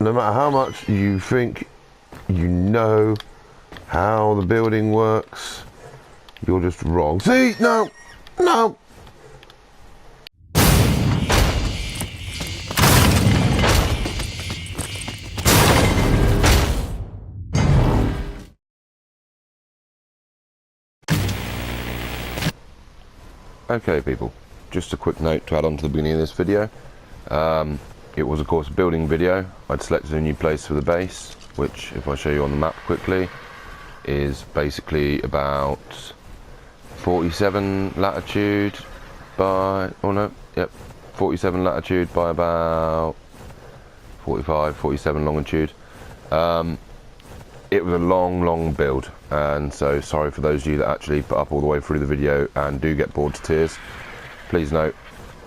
no matter how much you think you know how the building works, you're just wrong. See? No! No! Okay people, just a quick note to add on to the beginning of this video. It was of course a building video. I'd selected a new place for the base, which if I show you on the map quickly, is basically about 47 latitude by, 47 latitude by about 45, 47 longitude. It was a long build, and so sorry for those of you that actually put up all the way through the video and do get bored to tears. Please note,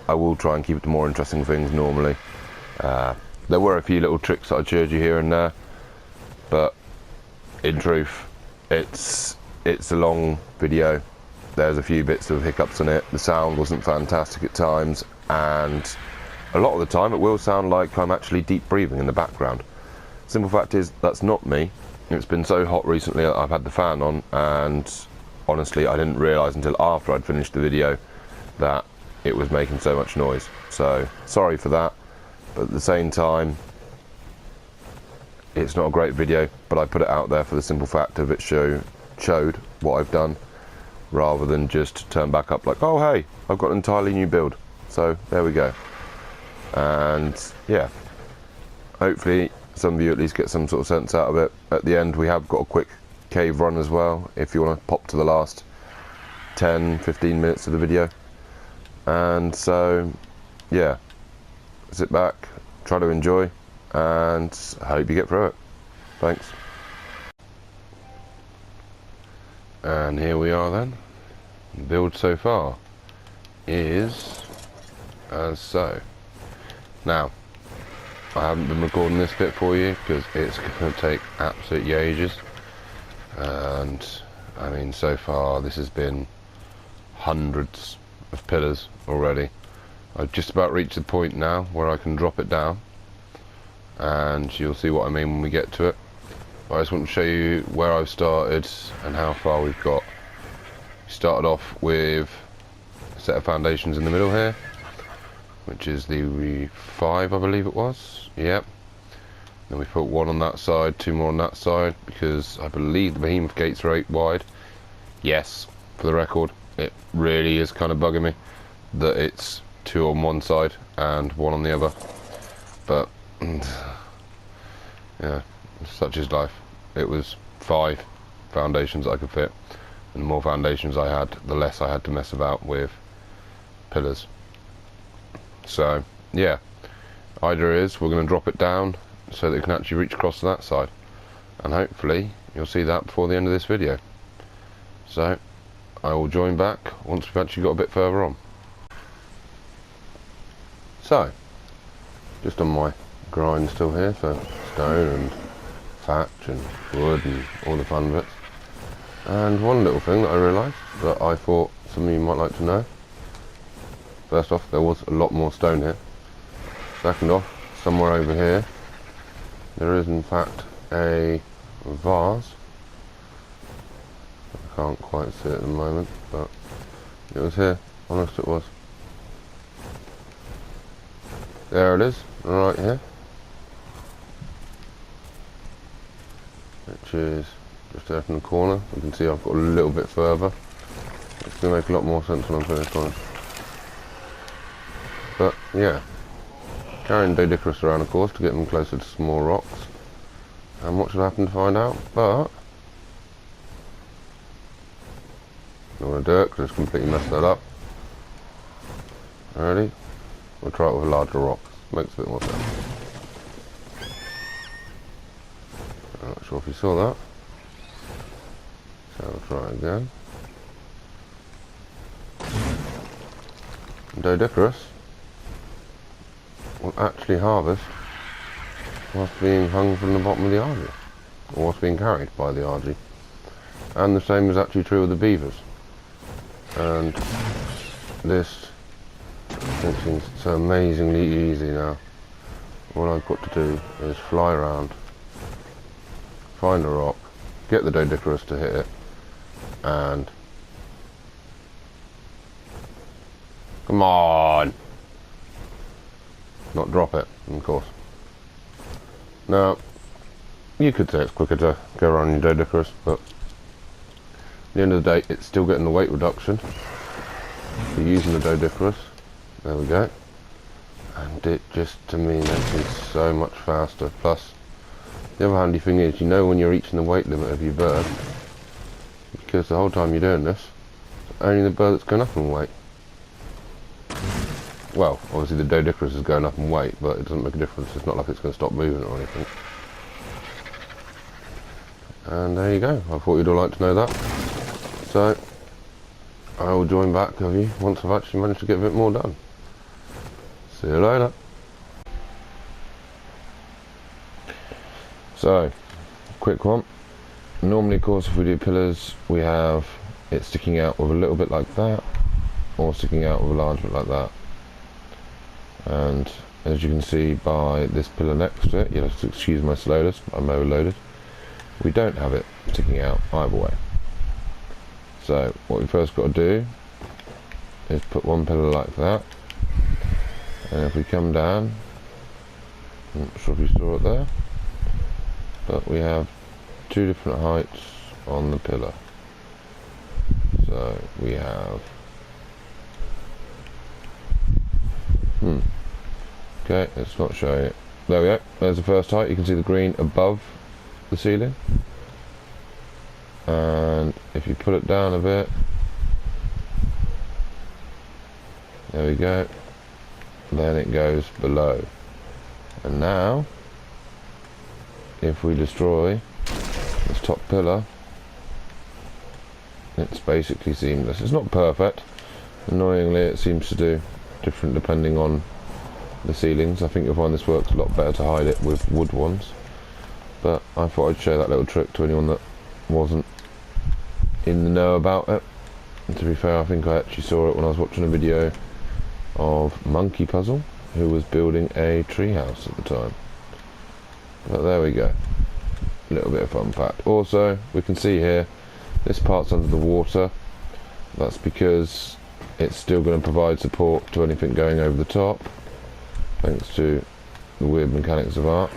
I will try and keep it to more interesting things normally. There were a few little tricks that I showed you here and there, but in truth, it's a long video. There's a few bits of hiccups in it. The sound wasn't fantastic at times, and a lot of the time it will sound like I'm actually deep breathing in the background. Simple fact is, that's not me. It's been so hot recently that I've had the fan on, and honestly I didn't realise until after I'd finished the video that it was making so much noise. So sorry for that, but at the same time it's not a great video, but I put it out there for the simple fact of it showed what I've done, rather than just turn back up like, oh hey, I've got an entirely new build. So there we go. And yeah, hopefully some of you at least get some sort of sense out of it. At the end we have got a quick cave run as well, if you want to pop to the last 10-15 minutes of the video. And so yeah, sit back, try to enjoy, and I hope you get through it. Thanks. And here we are then. The build so far is as so. Now, I haven't been recording this bit for you because it's going to take absolutely ages, and I mean so far this has been hundreds of pillars already. I've just about reached the point now where I can drop it down, and you'll see what I mean when we get to it. But I just want to show you where I've started and how far we've got. We started off with a set of foundations in the middle here, which is the 5, I believe it was. Yep. Then we put one on that side, 2 more on that side, because I believe the behemoth gates are 8 wide. Yes, for the record, it really is kind of bugging me that it's 2 on one side and 1 on the other. But yeah, such is life. It was 5 foundations I could fit, and the more foundations I had, the less I had to mess about with pillars. So yeah, idea is we're going to drop it down so that it can actually reach across to that side, and hopefully you'll see that before the end of this video. So I will join back once we've actually got a bit further on. So just on my grind still here for stone and thatch and wood and all the fun bits. And one little thing that I realised that I thought some of you might like to know. First off, there was a lot more stone here. Second off, somewhere over here there is in fact a vase. I can't quite see it at the moment, but it was here. Honest it was. There it is, right here, which is just there from the corner. You can see I've got a little bit further. It's going to make a lot more sense when I'm finished on it. But yeah, carrying Dodicarus around of course to get them closer to small rocks. And what should I happen to find out? But I don't want to do it because it's completely messed that up. Ready? We'll try it with a larger rock. Makes a bit more sense. I'm not sure if you saw that. So I'll try again. Dodicarus will actually harvest whilst being hung from the bottom of the argy, or whilst being carried by the argy. And the same is actually true with the beavers. And this seems so amazingly easy now. what I've got to do is fly around, find a rock, get the Doedicurus to hit it, and come on, not drop it, of course. Now, you could say it's quicker to go around your Doedicurus, but at the end of the day, it's still getting the weight reduction. You're using the Doedicurus. There we go. And it just, to me, makes it so much faster. Plus, the other handy thing is, you know when you're reaching the weight limit of your bird, because the whole time you're doing this, it's only the bird that's going up in weight. Well, obviously the Doedicurus is going up in weight, but it doesn't make a difference. It's not like it's going to stop moving or anything. And there you go. I thought you'd all like to know that. So, I will join back with you once I've actually managed to get a bit more done. See you later. So, quick one. Normally, of course, if we do pillars, we have it sticking out with a little bit like that, or sticking out with a large bit like that. And as you can see by this pillar next to it, you'll have to excuse my slowness, I'm overloaded. We don't have it sticking out either way. So what we first got to do is put one pillar like that, and if we come down, I'm not sure if you saw it there, but we have two different heights on the pillar. So we have okay, it's not showing it. There we go, there's the first height. You can see the green above the ceiling, and if you pull it down a bit, there we go, then it goes below. And now if we destroy this top pillar, it's basically seamless. It's not perfect, annoyingly it seems to do different depending on the ceilings. I think you'll find this works a lot better to hide it with wood ones, but I thought I'd show that little trick to anyone that wasn't in the know about it. And to be fair, I think I actually saw it when I was watching a video of Monkey Puzzle, who was building a treehouse at the time. But there we go, a little bit of fun fact. Also, we can see here this part's under the water. That's because it's still going to provide support to anything going over the top, thanks to the weird mechanics of art.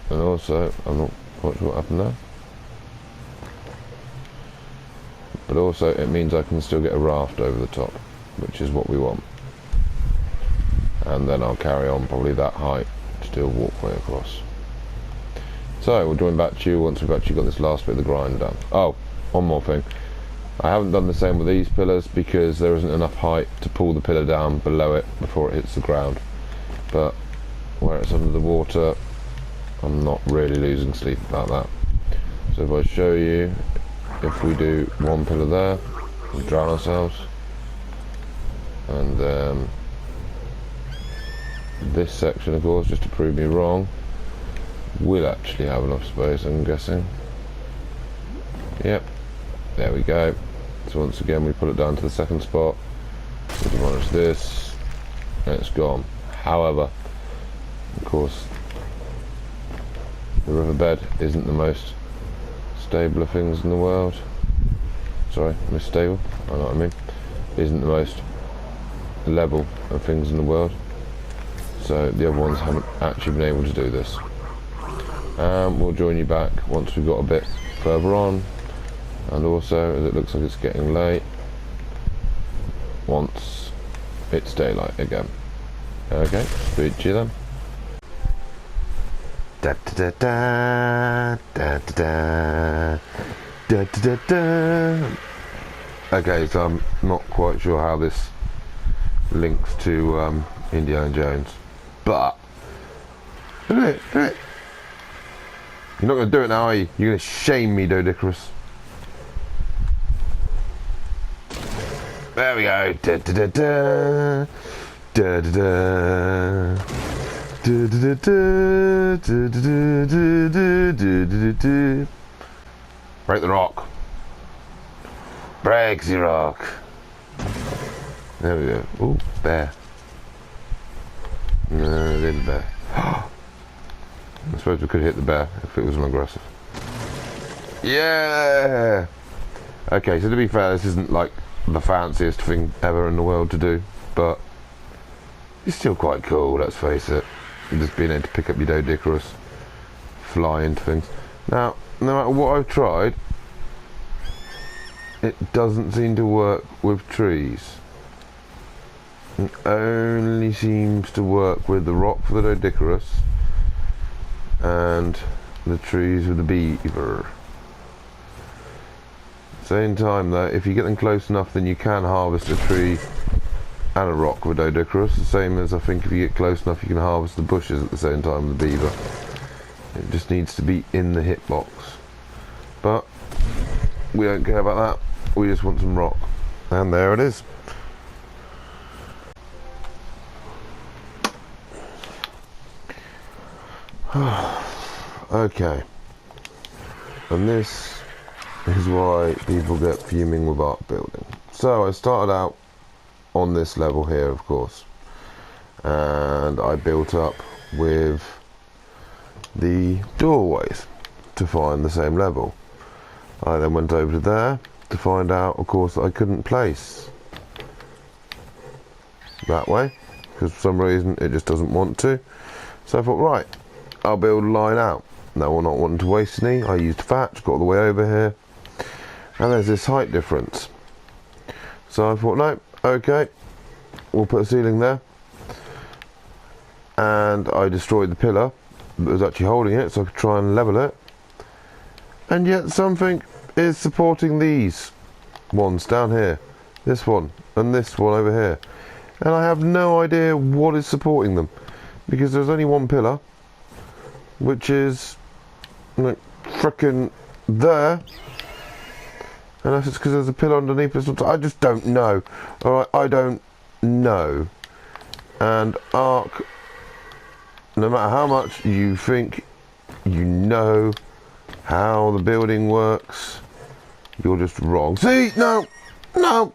And also, I'm not quite sure what happened there, but also it means I can still get a raft over the top, which is what we want. And then I'll carry on probably that height to do a walkway across. So we'll join back to you once we've actually got this last bit of the grind done. Oh, one more thing. I haven't done the same with these pillars because there isn't enough height to pull the pillar down below it before it hits the ground. But where it's under the water, I'm not really losing sleep about that. So if I show you, if we do one pillar there, we drown ourselves, and this section, of course, just to prove me wrong, will actually have enough space, I'm guessing. Yep, there we go. So once again we put it down to the second spot, we demolish this, and it's gone. However, of course, the riverbed isn't the most stable of things in the world. Sorry, misstable, I know what I mean. Isn't the most level of things in the world. So the other ones haven't actually been able to do this. We'll join you back once we've got a bit further on, and also, as it looks like it's getting late, once it's daylight again. Okay, speak to you then. Da da da da da da da da da. Okay, so I'm not quite sure how this links to Indiana Jones, but do it. You're not going to do it now, are you? You're going to shame me, Doedicurus. There we go. Da da da da da da da. Break the rock. Break the rock. There we go. Ooh, bear. No, it is the bear. I suppose we could hit the bear if it was an aggressive. Yeah! Okay, so to be fair, this isn't like the fanciest thing ever in the world to do, but it's still quite cool, let's face it. Just being able to pick up your Dodicarus, fly into things. Now, no matter what I've tried, it doesn't seem to work with trees. It only seems to work with the rock for the Dodicarus and the trees with the beaver. Same time though, if you get them close enough, then you can harvest a tree and a rock with Dodicarus. The same as I think if you get close enough, you can harvest the bushes at the same time with the beaver. It just needs to be in the hitbox. But we don't care about that. We just want some rock, and there it is. Okay, and this is why people get fuming with arc building. So I started out on this level here, of course, and I built up with the doorways to find the same level. I then went over to there to find out, of course, that I couldn't place that way because for some reason it just doesn't want to. So I thought, right, I'll build a line out. No, I'm not wanting to waste any. I used thatch, got all the way over here, and there's this height difference. So I thought, no, okay, we'll put a ceiling there. And I destroyed the pillar that was actually holding it so I could try and level it. And yet something is supporting these ones down here. This one and this one over here. And I have no idea what is supporting them. Because there's only one pillar, which is like frickin' there. Unless it's because there's a pillar underneath it. I just don't know. Alright, I don't know. And arc, no matter how much you think you know how the building works, you're just wrong. See? No! No!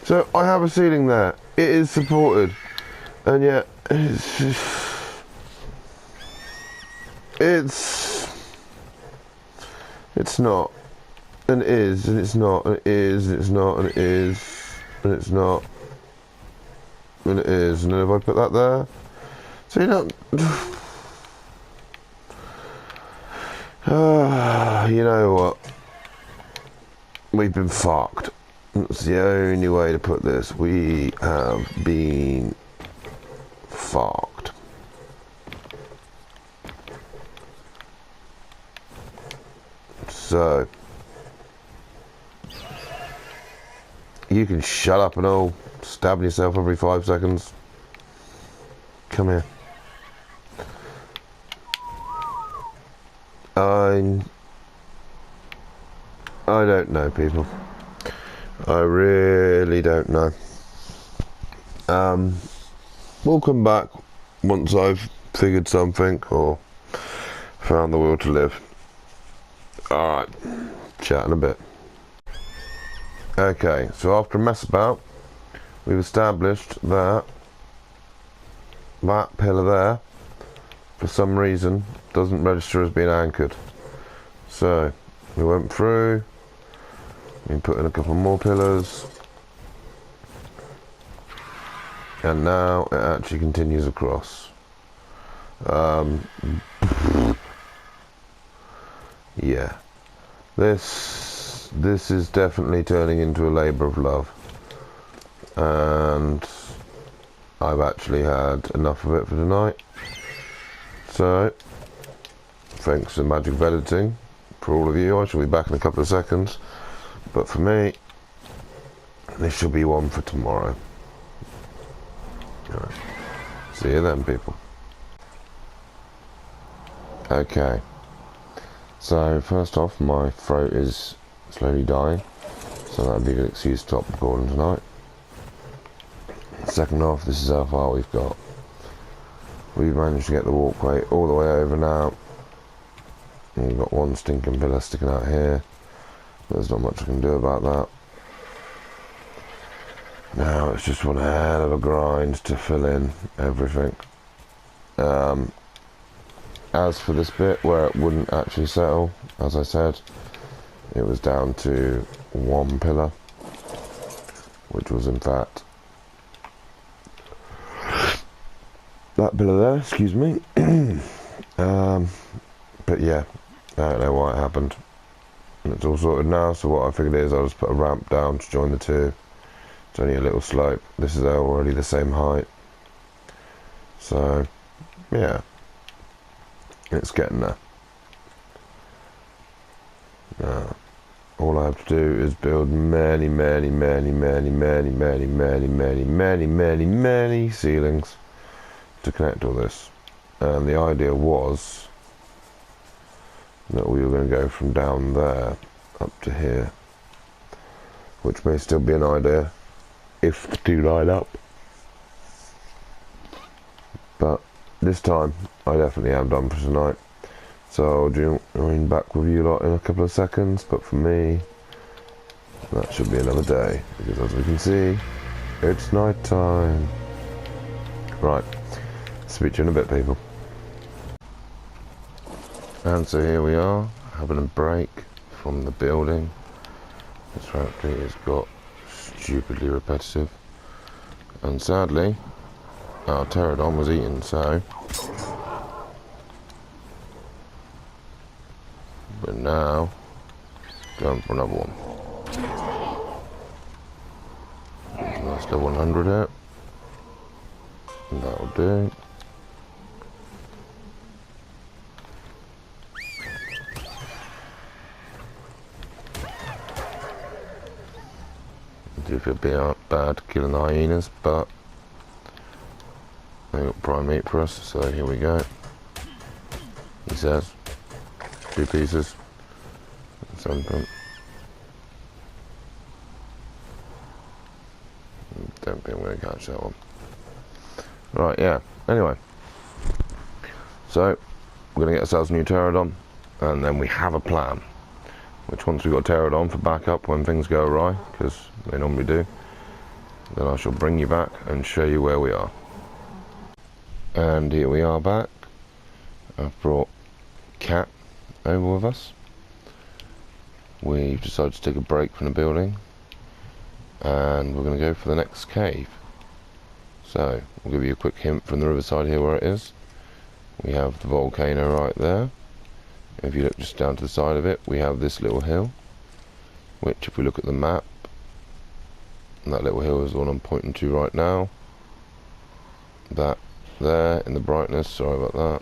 So I have a ceiling there. It is supported. And yet it's not. And it is, and it's not, and it is, and it's not, and it is, and it's not, and it is, and then if I put that there, so you don't, you know what, we've been fucked. That's the only way to put this. We have been fucked. So you can shut up and all stabbing yourself every 5 seconds. Come here. I don't know, people. I really don't know. We'll come back once I've figured something or found the will to live. Alright, chat in a bit. Okay, so after a mess about, we've established that that pillar there, for some reason, doesn't register as being anchored. So, we went through, we put in a couple more pillars, and now it actually continues across. Yeah, this is definitely turning into a labour of love, and I've actually had enough of it for tonight. So, thanks to Magic of Editing for all of you. I shall be back in a couple of seconds, but for me, this shall be one for tomorrow. All right. See you then, people. Okay. So first off, my throat is slowly dying, so that'd be a good excuse to stop recording tonight. Second off, this is how far we've got. We've managed to get the walkway all the way over now. And we've got one stinking pillar sticking out here. There's not much I can do about that. Now it's just one hell of a grind to fill in everything. As for this bit where it wouldn't actually settle, as I said, it was down to one pillar, which was in fact that pillar there, excuse me. But yeah, I don't know why it happened. It's all sorted now, so what I figured is I'll just put a ramp down to join the two. It's only a little slope. This is already the same height. So, yeah, it's getting there. Now, all I have to do is build many ceilings to connect all this. And the idea was that we were going to go from down there up to here, which may still be an idea if the two line up. But this time, I definitely am done for tonight. So I'll join back with you lot in a couple of seconds, but for me, that should be another day, because as we can see, it's night time. Right, speak to you in a bit, people. And so here we are, having a break from the building. This factory has got stupidly repetitive, and sadly, our pterodon was eaten, so we're now going for another one. Nice level 100 here. That'll do. I do feel a bit bad killing the hyenas, but they got prime meat for us, so here we go. He says 2 pieces. Something. Don't think I'm going to catch that one. Right, yeah. Anyway, so we're going to get ourselves a new pterodon, and then we have a plan. Which once we've got a pterodon for backup when things go awry, because they normally do, then I shall bring you back and show you where we are. And here we are back. I've brought Cat over with us. We've decided to take a break from the building, and we're going to go for the next cave. So, we'll give you a quick hint from the riverside here where it is. We have the volcano right there. If you look just down to the side of it, we have this little hill, which if we look at the map, that little hill is the one I'm pointing to right now. That there in the brightness, sorry about that,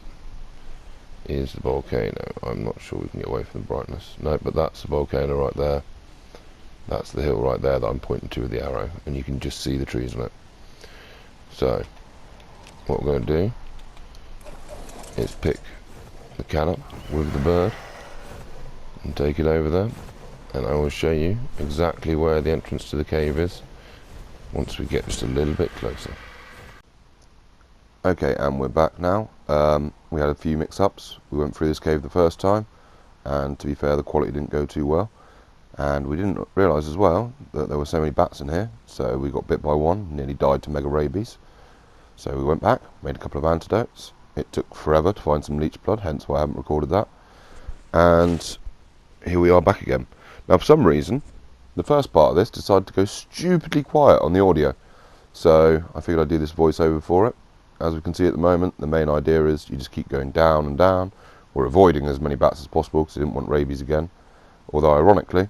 is the volcano. I'm not sure we can get away from the brightness. No, but that's the volcano right there. That's the hill right there that I'm pointing to with the arrow, and you can just see the trees on it. So, what we're going to do is pick the cat up with the bird and take it over there, and I will show you exactly where the entrance to the cave is once we get just a little bit closer. Okay, and we're back now. We had a few mix-ups. We went through this cave the first time, and to be fair, the quality didn't go too well, and we didn't realise as well that there were so many bats in here, so we got bit by one, nearly died to mega rabies. So we went back, made a couple of antidotes. It took forever to find some leech blood, hence why I haven't recorded that. And here we are back again. Now for some reason, the first part of this decided to go stupidly quiet on the audio. So I figured I'd do this voiceover for it. As we can see at the moment, the main idea is you just keep going down and down. We're avoiding as many bats as possible because I didn't want rabies again. Although ironically,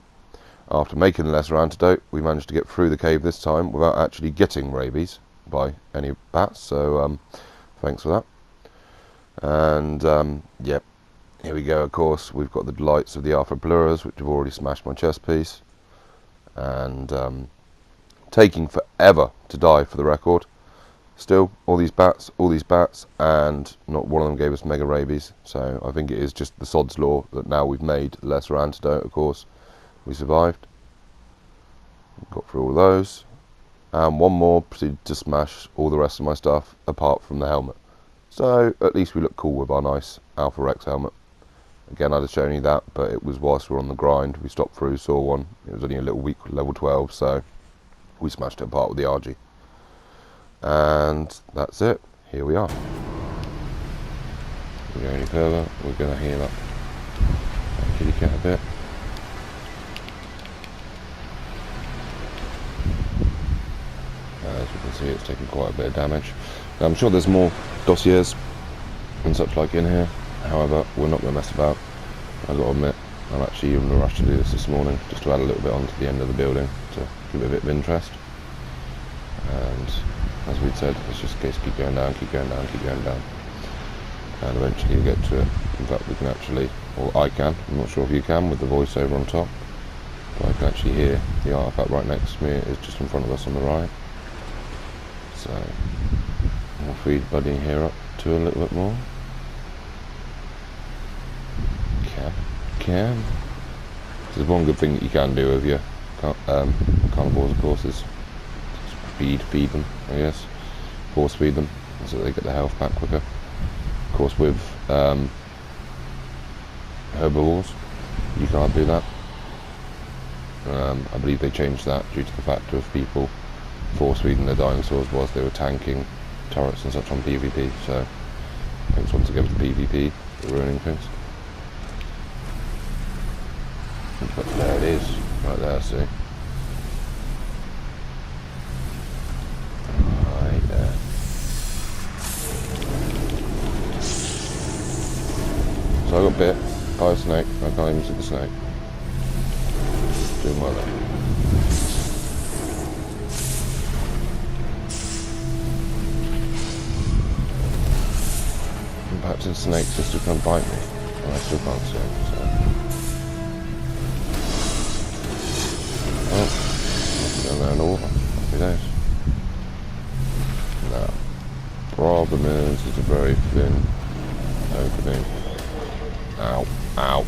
after making the lesser antidote, we managed to get through the cave this time without actually getting rabies by any bats, so thanks for that. And yep, here we go. Of course, we've got the delights of the Arthropluras, which have already smashed my chest piece, and taking forever to die for the record. Still, all these bats, and not one of them gave us mega rabies, so I think it is just the sod's law that now we've made the lesser antidote, of course, we survived. Got through all those. And one more proceeded to smash all the rest of my stuff apart from the helmet. So at least we look cool with our nice Alpha Rex helmet. Again, I'd have shown you that, but it was whilst we were on the grind. We stopped through, saw one. It was only a little weak level 12, so we smashed it apart with the RG. And that's it. Here we are. If we go any further, we're going to heal up that kitty cat a bit. As you can see, it's taken quite a bit of damage. Now, I'm sure there's more dossiers and such like in here. However, we're not going to mess about. I've got to admit, I'm actually in a rush to do this morning, just to add a little bit onto the end of the building to give it a bit of interest. And as we'd said, it's just a case of keep going down, keep going down, keep going down, and eventually you get to it. In fact, we can actually, or I can, I'm not sure if you can with the voiceover on top, but I can actually hear the artifact right next to me. It's just in front of us on the right. So we'll feed Buddy here up to a little bit more. Can. There's one good thing that you can do with your carnivores, of course, is feed them, I guess. Force feed them so they get the health back quicker. Of course, with herbivores, you can't do that. I believe they changed that due to the fact of people force feeding their dinosaurs whilst they were tanking turrets and such on PvP. So thanks once again for PvP for ruining things. But there it is, right there, see? Right there. So I got bit by a snake. I can't even see the snake. Doing well there. And perhaps the snake's just to come bite me, and I still can't see him, so. Oh, down there in the water. Happy days. Now, problem is, it's a very thin opening. Ow, ow.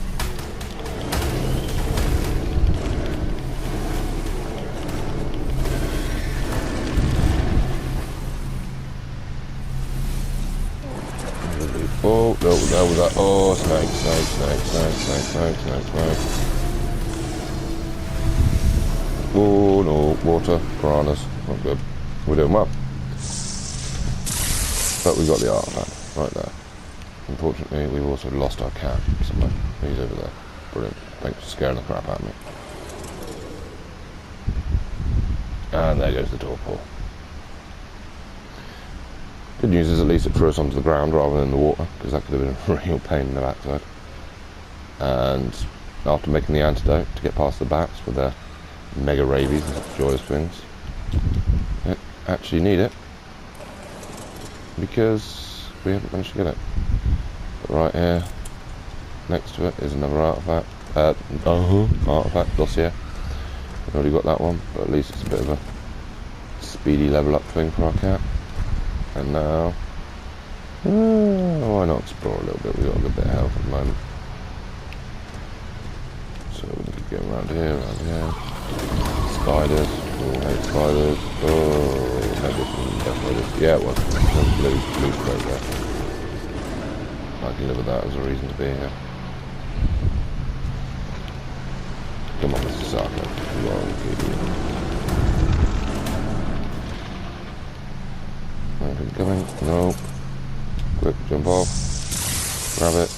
Oh, there was that. Oh, snake. Oh no, water, piranhas, not good. We're doing well. But we got the artifact right there. Unfortunately, we've also lost our cat somewhere. He's over there. Brilliant. Thanks for scaring the crap out of me. And there goes the torpor. Good news is at least it threw us onto the ground rather than the water, because that could have been a real pain in the backside. And after making the antidote to get past the bats with their mega rabies and such joyous things, I actually need it because we haven't managed to get it. But right here next to it is another artifact. Artifact dossier. We've already got that one, but at least it's a bit of a speedy level up thing for our cat. And now, why not explore a little bit? We've got a good bit of health at the moment. So we can keep going around here, Spiders. Oh, I hate spiders. Oh, no, this one definitely. Yeah, it was. Blue crate there. I can live with that as a reason to be here. Come on, Mr. Sarko. You are on Anything coming? No. Quick, jump off. Grab it.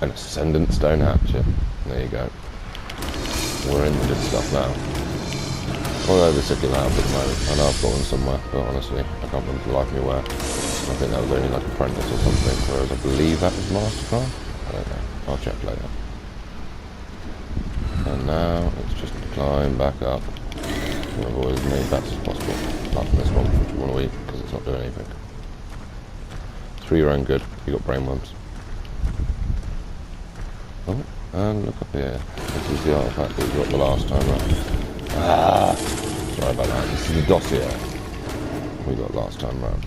An Ascendant Stone Hatchet. There you go. We're into this stuff now. Although they're sticking out at the moment. I know I've got one somewhere, but honestly, I can't remember for the life of me where. I think that was only like Apprentice or something, whereas I believe that was Mastercraft. I don't know. I'll check later. And now it's just to climb back up. To avoid as many bats as possible. Apart from this one, which we want to eat because it's not doing anything. It's for your own good. You got brainworms. Oh, and look up here. This is the artifact that we got the last time round. Sorry about that. This is the dossier we got last time round.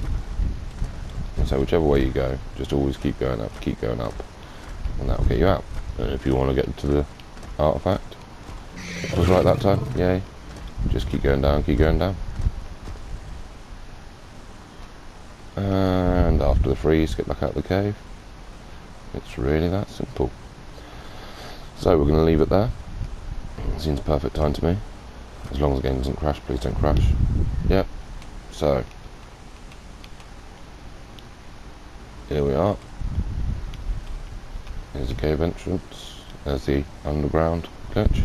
And so whichever way you go, just always keep going up, and that will get you out. And if you want to get to the artifact, it was right that time. Yay! Just keep going down, and after the freeze, get back out of the cave. It's really that simple. So we're going to leave it there. It seems perfect time to me. As long as the game doesn't crash, please don't crash. Yep. So here we are. Here's the cave entrance. There's the underground glitch.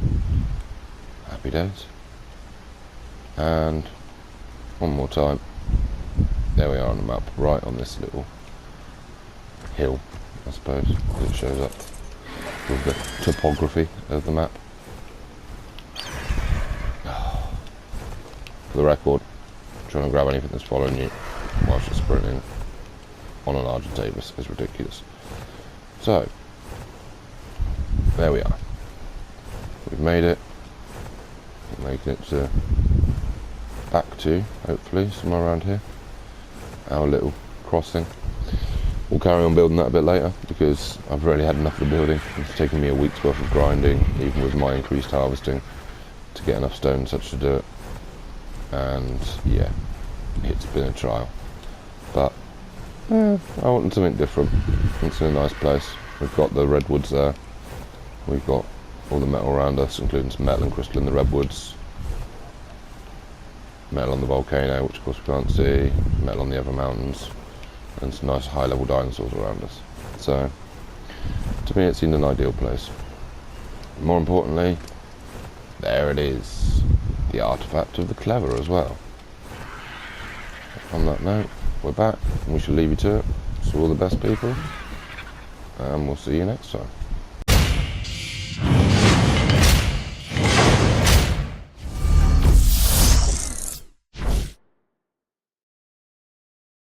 Happy days. And one more time. There we are on the map, right on this little hill, I suppose, as it shows up with the topography of the map. For the record, trying to grab anything that's following you whilst you're sprinting on a larger table is ridiculous. So, there we are. We've made it. We're making it to back to, hopefully, somewhere around here. Our little crossing. We'll carry on building that a bit later because I've already had enough of the building. It's taken me a week's worth of grinding, even with my increased harvesting, to get enough stone such to do it. And yeah, it's been a trial. But I wanted something different. It's in a nice place. We've got the redwoods there. We've got all the metal around us, including some metal and crystal in the redwoods. Metal on the volcano, which of course we can't see. Metal on the other mountains. And some nice high-level dinosaurs around us. So, to me it seemed an ideal place. More importantly, there it is. The artifact of the clever as well. On that note, we're back and we shall leave you to it. So all the best, people, and we'll see you next time.